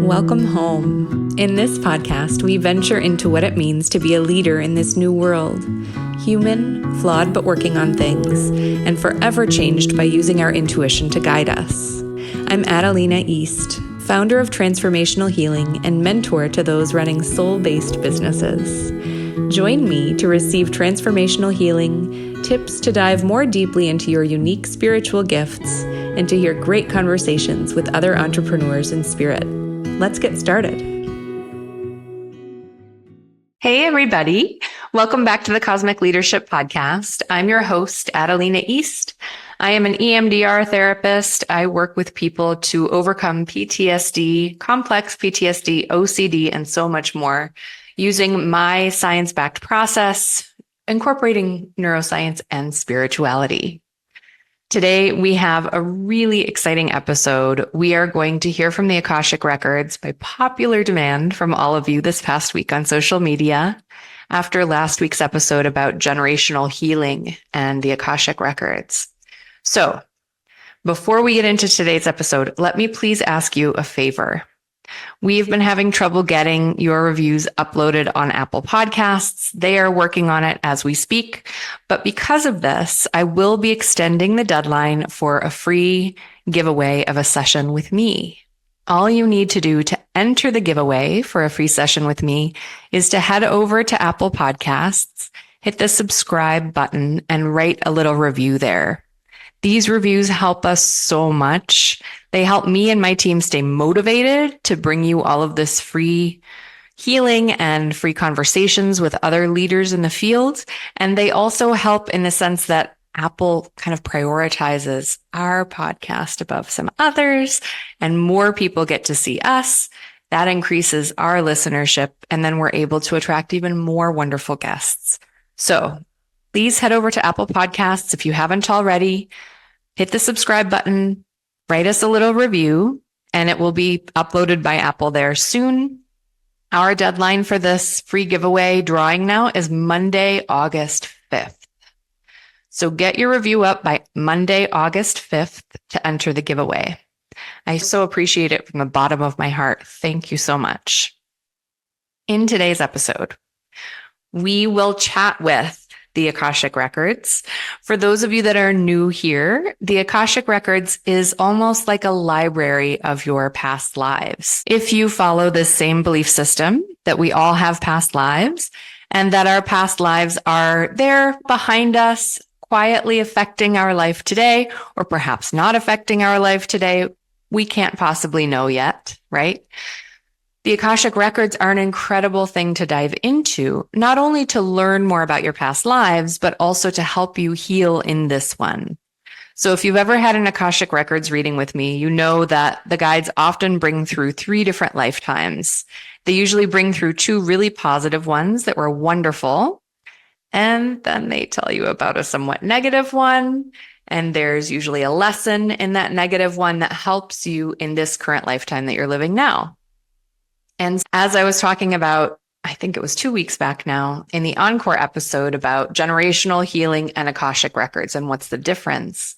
and welcome home. In this podcast, we venture into what it means to be a leader in this new world. Human, flawed but working on things, and forever changed by using our intuition to guide us. I'm Adalina East, founder of Transformational Healing and mentor to those running soul-based businesses. Join me to receive transformational healing, tips to dive more deeply into your unique spiritual gifts, and to hear great conversations with other entrepreneurs in spirit. Let's get started. Hey, everybody. Welcome back to the Cosmic Leadership Podcast. I'm your host, Adalina East. I am an EMDR therapist. I work with people to overcome PTSD, complex PTSD, OCD, and so much more using my science-backed process, incorporating neuroscience and spirituality. Today, we have a really exciting episode. We are going to hear from the Akashic Records by popular demand from all of you this past week on social media after last week's episode about generational healing and the Akashic Records. So, before we get into today's episode, let me please ask you a favor. We've been having trouble getting your reviews uploaded on Apple Podcasts. They are working on it as we speak. But because of this, I will be extending the deadline for a free giveaway of a session with me. All you need to do to enter the giveaway for a free session with me is to head over to Apple Podcasts, hit the subscribe button, and write a little review there. These reviews help us so much. They help me and my team stay motivated to bring you all of this free healing and free conversations with other leaders in the field. And they also help in the sense that Apple kind of prioritizes our podcast above some others, and more people get to see us. That increases our listenership, and then we're able to attract even more wonderful guests. So please head over to Apple Podcasts if you haven't already. Hit the subscribe button, write us a little review, and it will be uploaded by Apple there soon. Our deadline for this free giveaway drawing now is Monday, August 5th. So get your review up by Monday, August 5th to enter the giveaway. I so appreciate it from the bottom of my heart. Thank you so much. In today's episode, we will chat with the Akashic Records. For those of you that are new here, the Akashic Records is almost like a library of your past lives. If you follow this same belief system that we all have past lives and that our past lives are there behind us, quietly affecting our life today, or perhaps not affecting our life today, we can't possibly know yet, right? The Akashic Records are an incredible thing to dive into, not only to learn more about your past lives, but also to help you heal in this one. So if you've ever had an Akashic Records reading with me, you know that the guides often bring through 3 different lifetimes. They usually bring through 2 really positive ones that were wonderful, and then they tell you about a somewhat negative one, and there's usually a lesson in that negative one that helps you in this current lifetime that you're living now. And as I was talking about, I think it was 2 weeks back now, in the encore episode about generational healing and Akashic Records and what's the difference,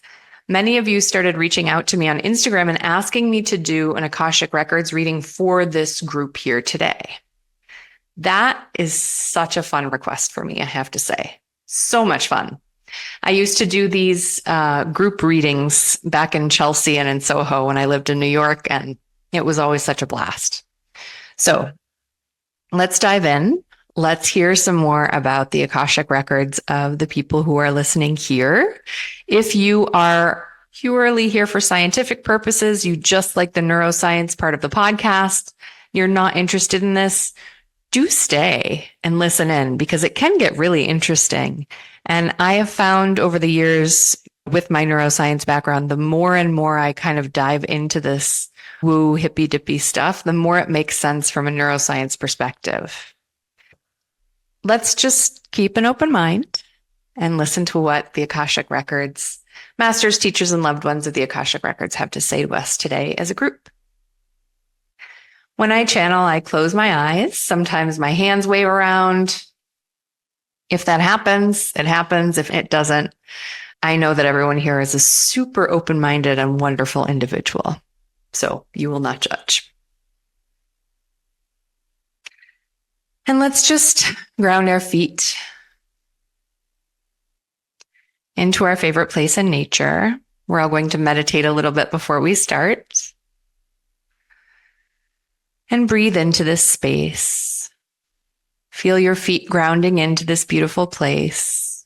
many of you started reaching out to me on Instagram and asking me to do an Akashic Records reading for this group here today. That is such a fun request for me, I have to say. So much fun. I used to do these group readings back in Chelsea and in Soho when I lived in New York, and it was always such a blast. So let's dive in. Let's hear some more about the Akashic Records of the people who are listening here. If you are purely here for scientific purposes, you just like the neuroscience part of the podcast, you're not interested in this, do stay and listen in because it can get really interesting. And I have found over the years with my neuroscience background, the more and more I kind of dive into this woo hippie dippie stuff, the more it makes sense from a neuroscience perspective. Let's just keep an open mind and listen to what the Akashic Records, masters, teachers, and loved ones of the Akashic Records have to say to us today as a group. When I channel, I close my eyes. Sometimes my hands wave around. If that happens, it happens. If it doesn't, I know that everyone here is a super open-minded and wonderful individual. So you will not judge. And let's just ground our feet into our favorite place in nature. We're all going to meditate a little bit before we start. And breathe into this space. Feel your feet grounding into this beautiful place.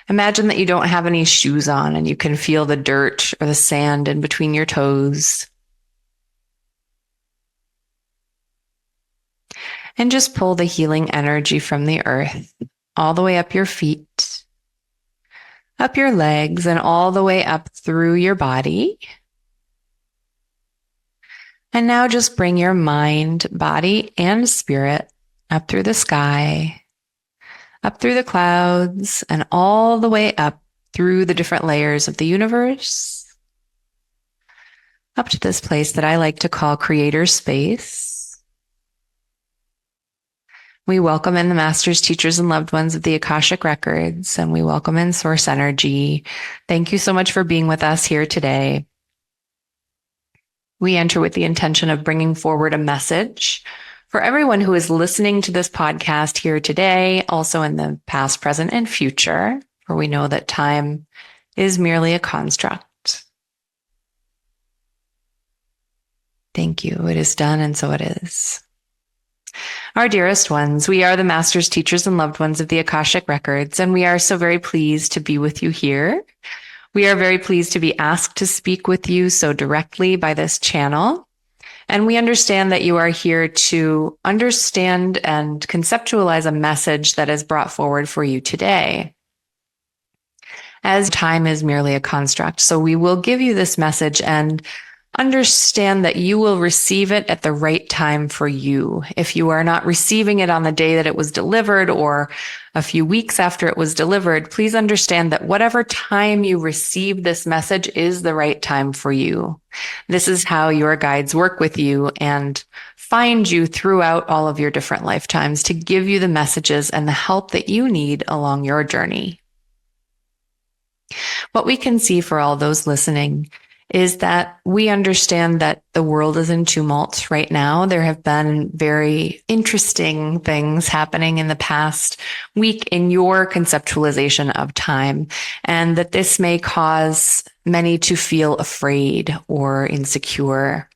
Imagine that you don't have any shoes on and you can feel the dirt or the sand in between your toes. And just pull the healing energy from the earth all the way up your feet, up your legs, and all the way up through your body. And now just bring your mind, body, and spirit up through the sky, up through the clouds, and all the way up through the different layers of the universe, up to this place that I like to call creator space. We welcome in the masters, teachers, and loved ones of the Akashic Records, and we welcome in source energy. Thank you so much for being with us here today. We enter with the intention of bringing forward a message for everyone who is listening to this podcast here today, also in the past, present, and future, for we know that time is merely a construct. Thank you. It is done, and so it is. Our dearest ones, we are the masters, teachers, and loved ones of the Akashic Records, and we are so very pleased to be with you here. We are very pleased to be asked to speak with you so directly by this channel. And we understand that you are here to understand and conceptualize a message that is brought forward for you today. As time is merely a construct, so we will give you this message and understand that you will receive it at the right time for you. If you are not receiving it on the day that it was delivered or a few weeks after it was delivered, please understand that whatever time you receive this message is the right time for you. This is how your guides work with you and find you throughout all of your different lifetimes to give you the messages and the help that you need along your journey. What we can see for all those listening is that we understand that the world is in tumult right now. There have been very interesting things happening in the past week in your conceptualization of time, and that this may cause many to feel afraid or insecure.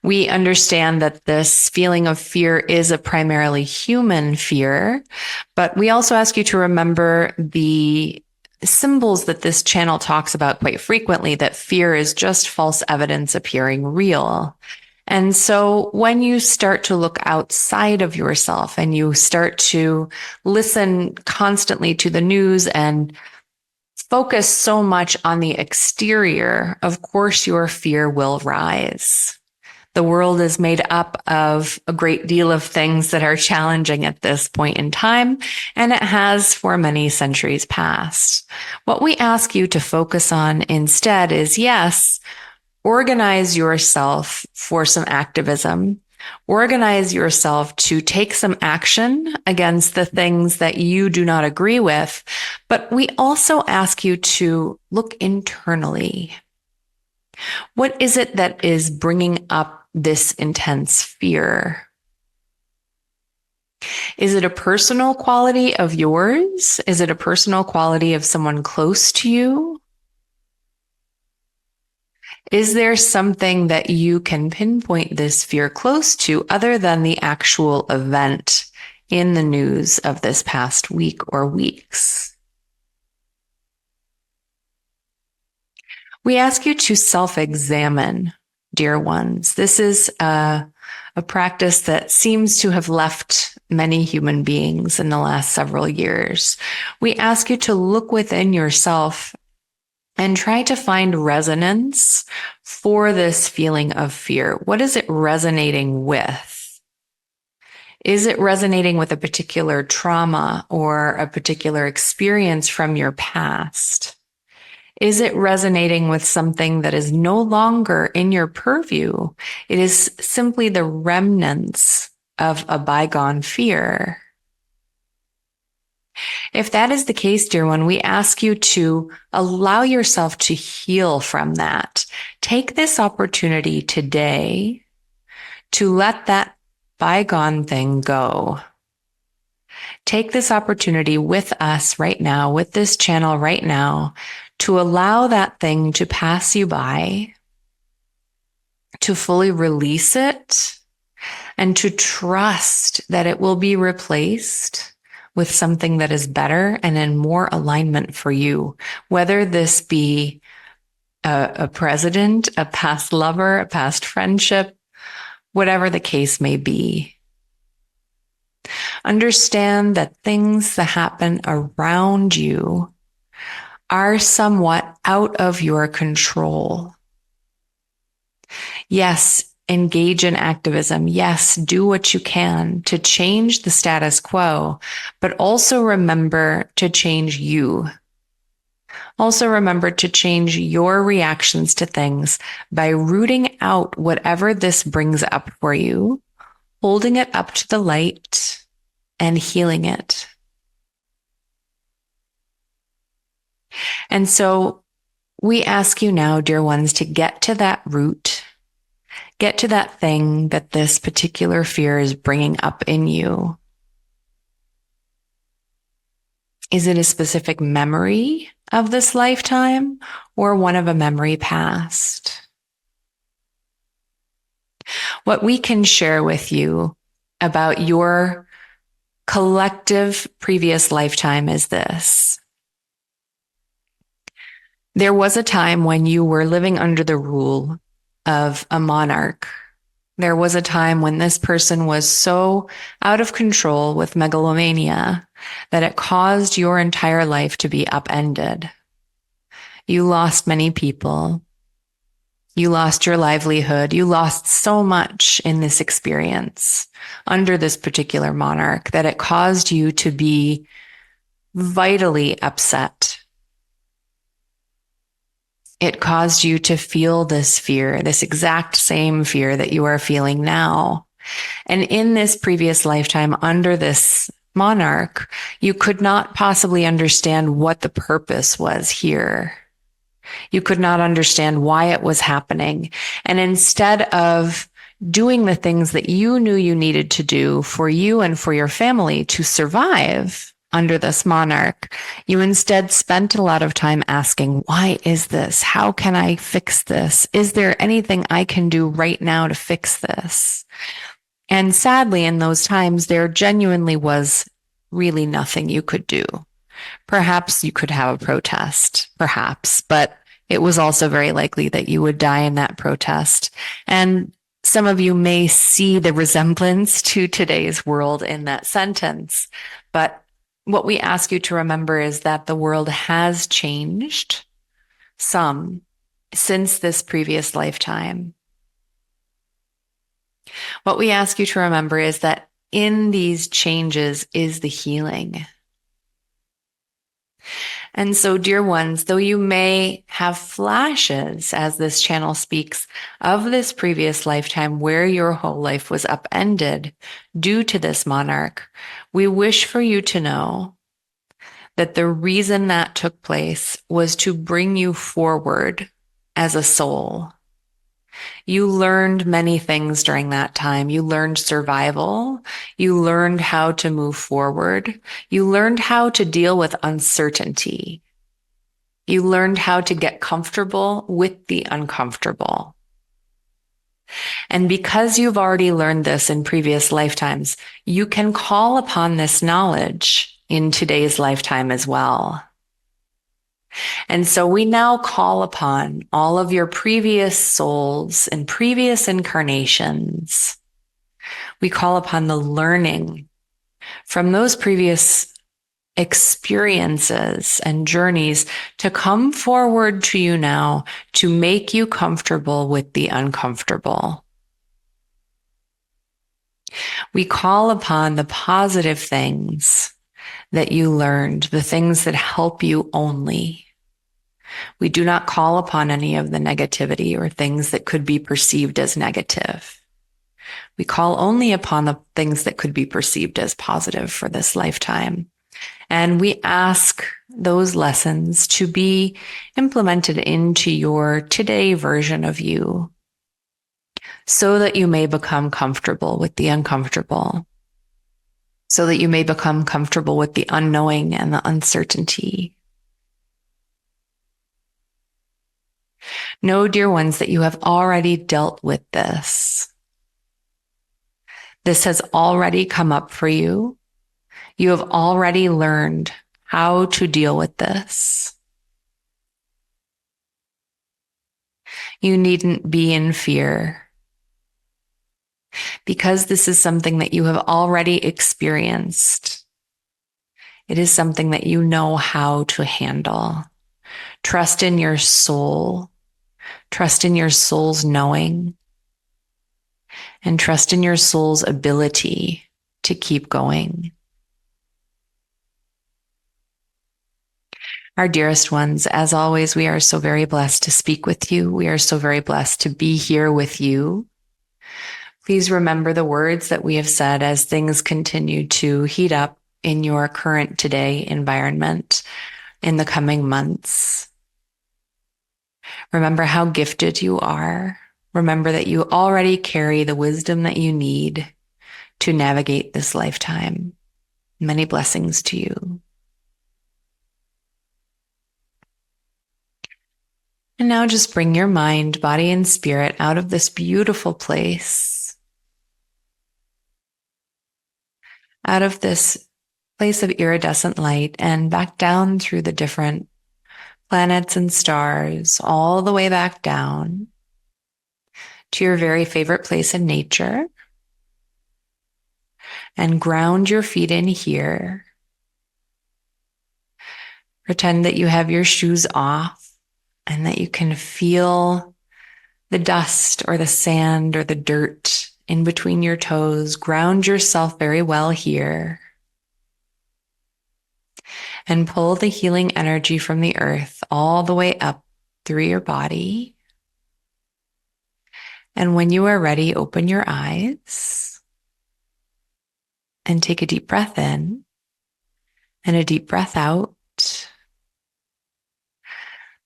We understand that this feeling of fear is a primarily human fear, but we also ask you to remember the symbols that this channel talks about quite frequently, that fear is just false evidence appearing real. And so when you start to look outside of yourself and you start to listen constantly to the news and focus so much on the exterior, of course, your fear will rise. The world is made up of a great deal of things that are challenging at this point in time, and it has for many centuries past. What we ask you to focus on instead is, yes, organize yourself for some activism. Organize yourself to take some action against the things that you do not agree with, but we also ask you to look internally. What is it that is bringing up this intense fear? Is it a personal quality of yours? Is it a personal quality of someone close to you? Is there something that you can pinpoint this fear close to other than the actual event in the news of this past week or weeks? We ask you to self-examine, dear ones. This is a practice that seems to have left many human beings in the last several years. We ask you to look within yourself and try to find resonance for this feeling of fear. What is it resonating with? Is it resonating with a particular trauma or a particular experience from your past? Is it resonating with something that is no longer in your purview? It is simply the remnants of a bygone fear. If that is the case, dear one, we ask you to allow yourself to heal from that. Take this opportunity today to let that bygone thing go. Take this opportunity with us right now, with this channel right now, to allow that thing to pass you by, to fully release it, and to trust that it will be replaced with something that is better and in more alignment for you, whether this be a president, a past lover, a past friendship, whatever the case may be. Understand that things that happen around you are somewhat out of your control. Yes, engage in activism. Yes, do what you can to change the status quo, but also remember to change you. Also remember to change your reactions to things by rooting out whatever this brings up for you, holding it up to the light, and healing it. And so we ask you now, dear ones, to get to that root, get to that thing that this particular fear is bringing up in you. Is it a specific memory of this lifetime or one of a memory past? What we can share with you about your collective previous lifetime is this. There was a time when you were living under the rule of a monarch. There was a time when this person was so out of control with megalomania that it caused your entire life to be upended. You lost many people. You lost your livelihood. You lost so much in this experience under this particular monarch that it caused you to be vitally upset. It caused you to feel this fear, this exact same fear that you are feeling now. And in this previous lifetime under this monarch, you could not possibly understand what the purpose was here. You could not understand why it was happening. And instead of doing the things that you knew you needed to do for you and for your family to survive under this monarch, you instead spent a lot of time asking, why is this? How can I fix this? Is there anything I can do right now to fix this? And sadly, in those times, there genuinely was really nothing you could do. Perhaps you could have a protest, perhaps, but it was also very likely that you would die in that protest. And some of you may see the resemblance to today's world in that sentence, but what we ask you to remember is that the world has changed some since this previous lifetime. What we ask you to remember is that in these changes is the healing. And so, dear ones, though you may have flashes as this channel speaks of this previous lifetime where your whole life was upended due to this monarch, we wish for you to know that the reason that took place was to bring you forward as a soul. You learned many things during that time. You learned survival. You learned how to move forward. You learned how to deal with uncertainty. You learned how to get comfortable with the uncomfortable. And because you've already learned this in previous lifetimes, you can call upon this knowledge in today's lifetime as well. And so we now call upon all of your previous souls and previous incarnations. We call upon the learning from those previous experiences and journeys to come forward to you now to make you comfortable with the uncomfortable. We call upon the positive things that you learned, the things that help you only. We do not call upon any of the negativity or things that could be perceived as negative. We call only upon the things that could be perceived as positive for this lifetime. And we ask those lessons to be implemented into your today version of you, so that you may become comfortable with the uncomfortable, so that you may become comfortable with the unknowing and the uncertainty. Know, dear ones, that you have already dealt with this. This has already come up for you. You have already learned how to deal with this. You needn't be in fear, because this is something that you have already experienced. It is something that you know how to handle. Trust in your soul. Trust in your soul's knowing. And trust in your soul's ability to keep going. Our dearest ones, as always, we are so very blessed to speak with you. We are so very blessed to be here with you. Please remember the words that we have said as things continue to heat up in your current today environment in the coming months. Remember how gifted you are. Remember that you already carry the wisdom that you need to navigate this lifetime. Many blessings to you. And now just bring your mind, body, and spirit out of this beautiful place, out of this place of iridescent light, and back down through the different planets and stars, all the way back down to your very favorite place in nature, and ground your feet in here. Pretend that you have your shoes off and that you can feel the dust or the sand or the dirt in between your toes. Ground yourself very well here. And pull the healing energy from the earth all the way up through your body. And when you are ready, open your eyes and take a deep breath in and a deep breath out.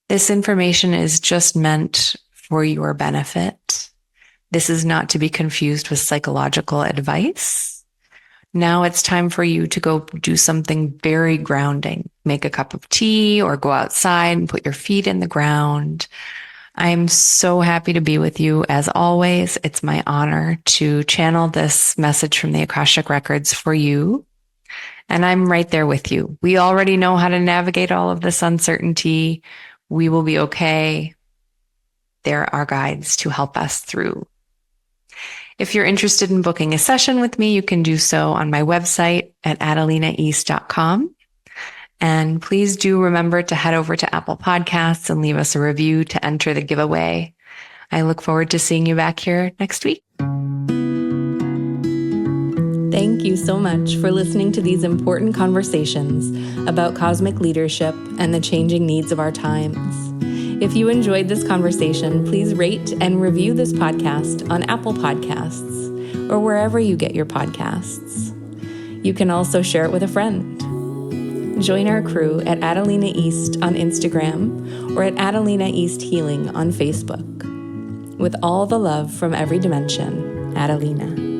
This information is just meant for your benefit. This is not to be confused with psychological advice. Now it's time for you to go do something very grounding. Make a cup of tea or go outside and put your feet in the ground. I'm so happy to be with you. As always, it's my honor to channel this message from the Akashic Records for you. And I'm right there with you. We already know how to navigate all of this uncertainty. We will be okay. There are guides to help us through. If you're interested in booking a session with me, you can do so on my website at adalinaeast.com. And please do remember to head over to Apple Podcasts and leave us a review to enter the giveaway. I look forward to seeing you back here next week. Thank you so much for listening to these important conversations about cosmic leadership and the changing needs of our times. If you enjoyed this conversation, please rate and review this podcast on Apple Podcasts or wherever you get your podcasts. You can also share it with a friend. Join our crew at Adalina East on Instagram or at Adalina East Healing on Facebook. With all the love from every dimension, Adalina.